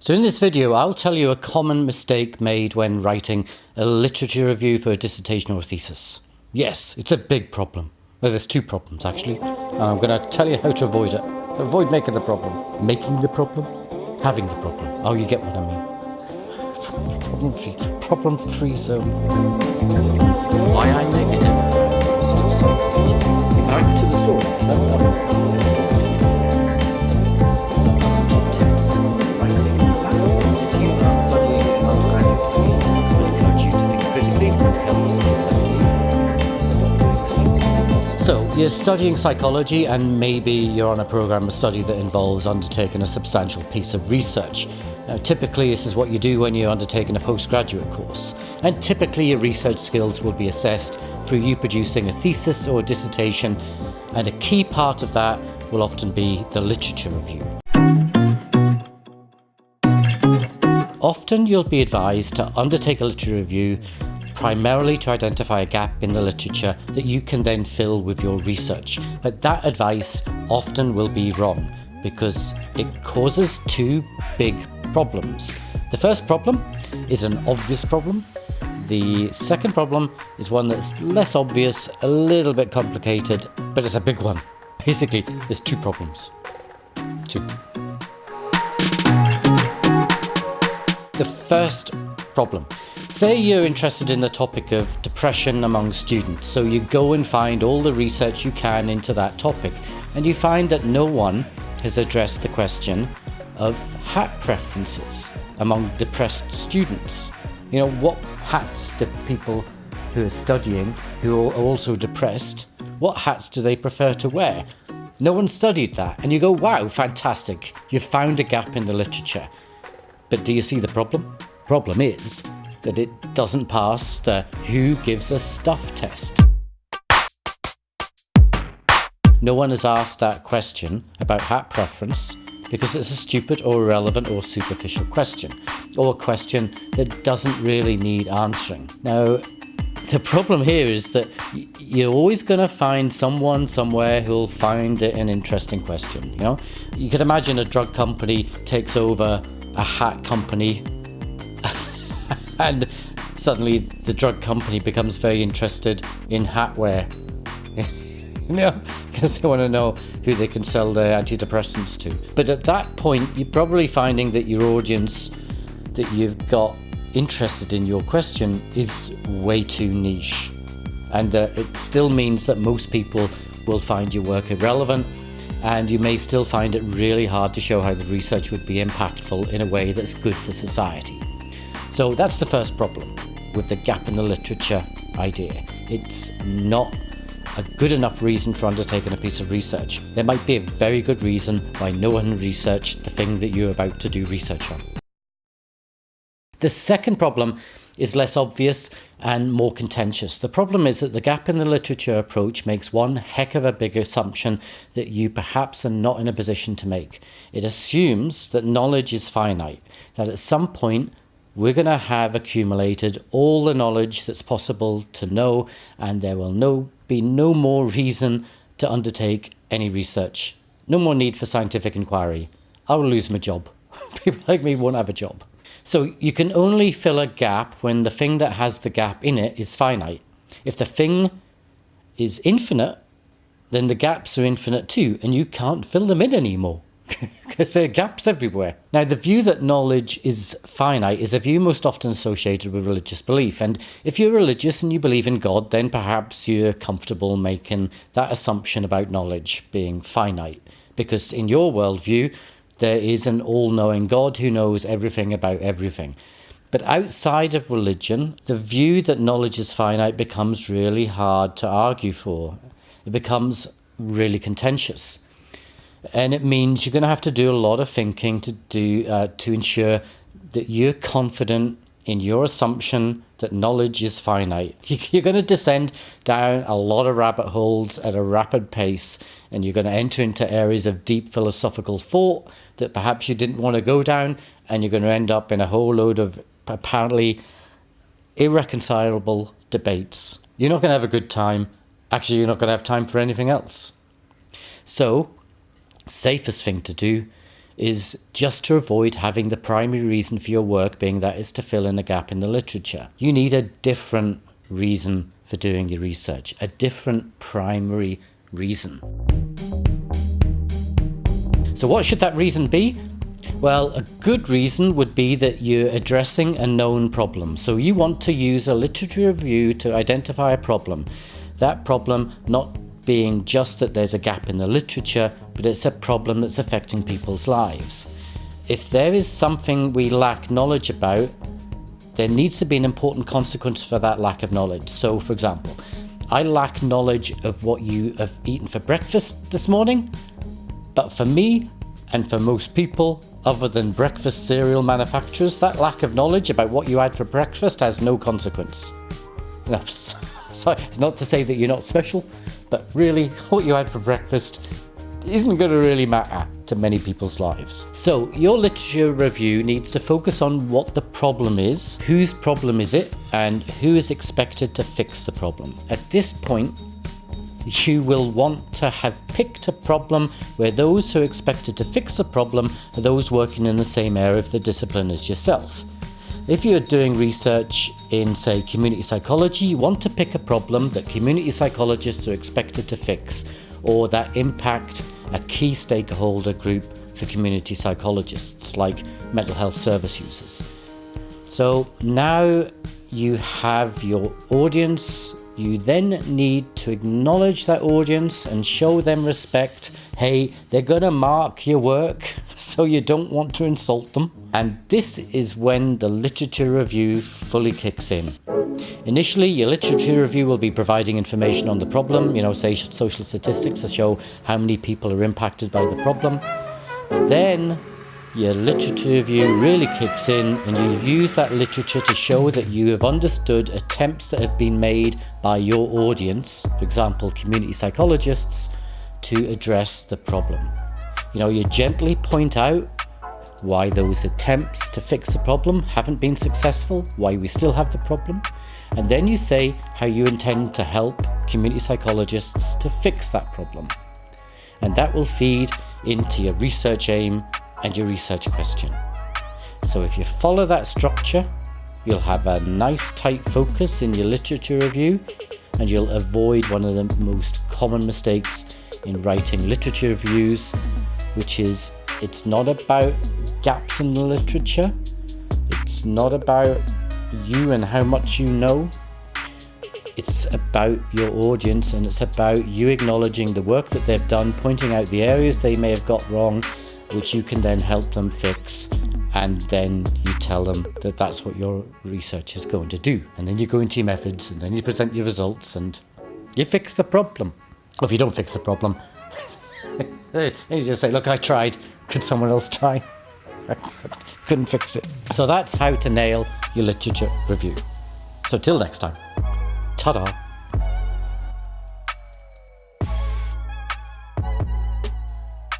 So in this video, I'll tell you a common mistake made when writing a literature review for a dissertation or a thesis. Yes, it's a big problem. Well, there's two problems actually, and I'm going to tell you how to avoid it. Avoid making the problem. Making the problem? Having the problem. Oh, you get what I mean. Problem-free. Problem-free zone. Why I'm negative? Back to the story, because I've got some tips for writing. If you are studying an undergraduate degree, I encourage you to think critically. So, you're studying psychology, and maybe you're on a program of study that involves undertaking a substantial piece of research. Now, typically, this is what you do when you're undertaking a postgraduate course, and typically your research skills will be assessed through you producing a thesis or a dissertation, and a key part of that will often be the literature review. Often you'll be advised to undertake a literature review primarily to identify a gap in the literature that you can then fill with your research. But that advice often will be wrong because it causes two big problems. The first problem is an obvious problem. The second problem is one that's less obvious, a little bit complicated, but it's a big one. Basically, there's two problems. Two. The first problem. Say you're interested in the topic of depression among students, so you go and find all the research you can into that topic, and you find that no one has addressed the question of hat preferences among depressed students. You know, what hats do people who are studying, who are also depressed, what hats do they prefer to wear? No one studied that, and you go, wow, fantastic, you've found a gap in the literature. But do you see the problem? Problem is that it doesn't pass the Who Gives a Stuff test. No one has asked that question about hat preference because it's a stupid or irrelevant or superficial question, or a question that doesn't really need answering. Now, the problem here is that you're always going to find someone somewhere who'll find it an interesting question. You know, you could imagine a drug company takes over a hat company and suddenly the drug company becomes very interested in hat wear. You know, because they want to know who they can sell their antidepressants to. But at that point, you're probably finding that your audience that you've got interested in your question is way too niche. And it still means that most people will find your work irrelevant, and you may still find it really hard to show how the research would be impactful in a way that's good for society. So that's the first problem with the gap in the literature idea. It's not a good enough reason for undertaking a piece of research. There might be a very good reason why no one researched the thing that you're about to do research on. The second problem is less obvious and more contentious. The problem is that the gap in the literature approach makes one heck of a big assumption that you perhaps are not in a position to make. It assumes that knowledge is finite, that at some point we're going to have accumulated all the knowledge that's possible to know, and there will be no more reason to undertake any research. No more need for scientific inquiry. I will lose my job. People like me won't have a job. So you can only fill a gap when the thing that has the gap in it is finite. If the thing is infinite, then the gaps are infinite too, and you can't fill them in anymore. Because there are gaps everywhere. Now, the view that knowledge is finite is a view most often associated with religious belief. And if you're religious and you believe in God, then perhaps you're comfortable making that assumption about knowledge being finite. Because in your worldview, there is an all-knowing God who knows everything about everything. But outside of religion, the view that knowledge is finite becomes really hard to argue for. It becomes really contentious. And it means you're going to have to do a lot of thinking to ensure that you're confident in your assumption that knowledge is finite. You're going to descend down a lot of rabbit holes at a rapid pace, and you're going to enter into areas of deep philosophical thought that perhaps you didn't want to go down, and you're going to end up in a whole load of apparently irreconcilable debates. You're not going to have a good time. Actually, you're not going to have time for anything else. So, safest thing to do is just to avoid having the primary reason for your work being that is to fill in a gap in the literature. You need a different reason for doing your research, a different primary reason. So what should that reason be? Well, a good reason would be that you're addressing a known problem. So you want to use a literature review to identify a problem. That problem not being just that there's a gap in the literature, but it's a problem that's affecting people's lives. If there is something we lack knowledge about, there needs to be an important consequence for that lack of knowledge. So, for example, I lack knowledge of what you have eaten for breakfast this morning, but for me, and for most people, other than breakfast cereal manufacturers, that lack of knowledge about what you had for breakfast has no consequence. No, so it's not to say that you're not special, but really, what you had for breakfast isn't going to really matter to many people's lives. So your literature review needs to focus on what the problem is, whose problem is it, and who is expected to fix the problem. At this point, you will want to have picked a problem where those who are expected to fix the problem are those working in the same area of the discipline as yourself. If you're doing research in, say, community psychology, you want to pick a problem that community psychologists are expected to fix, or that impact a key stakeholder group for community psychologists, like mental health service users. So now you have your audience. You then need to acknowledge that audience and show them respect. Hey, they're going to mark your work, so you don't want to insult them. And this is when the literature review fully kicks in. Initially, your literature review will be providing information on the problem, say social statistics to show how many people are impacted by the problem. Then your literature review really kicks in, and you use that literature to show that you have understood attempts that have been made by your audience, for example, community psychologists, to address the problem. You gently point out why those attempts to fix the problem haven't been successful, why we still have the problem, and then you say how you intend to help community psychologists to fix that problem. And that will feed into your research aim and your research question. So if you follow that structure, you'll have a nice tight focus in your literature review, and you'll avoid one of the most common mistakes in writing literature reviews, which is it's not about gaps in the literature, it's not about you and how much you know, it's about your audience, and it's about you acknowledging the work that they've done, pointing out the areas they may have got wrong, which you can then help them fix, and then you tell them that that's what your research is going to do. And then you go into your methods, and then you present your results, and you fix the problem. Or if you don't fix the problem, you just say, look, I tried. Could someone else try? Couldn't fix it. So that's how to nail your literature review. So till next time, ta-da.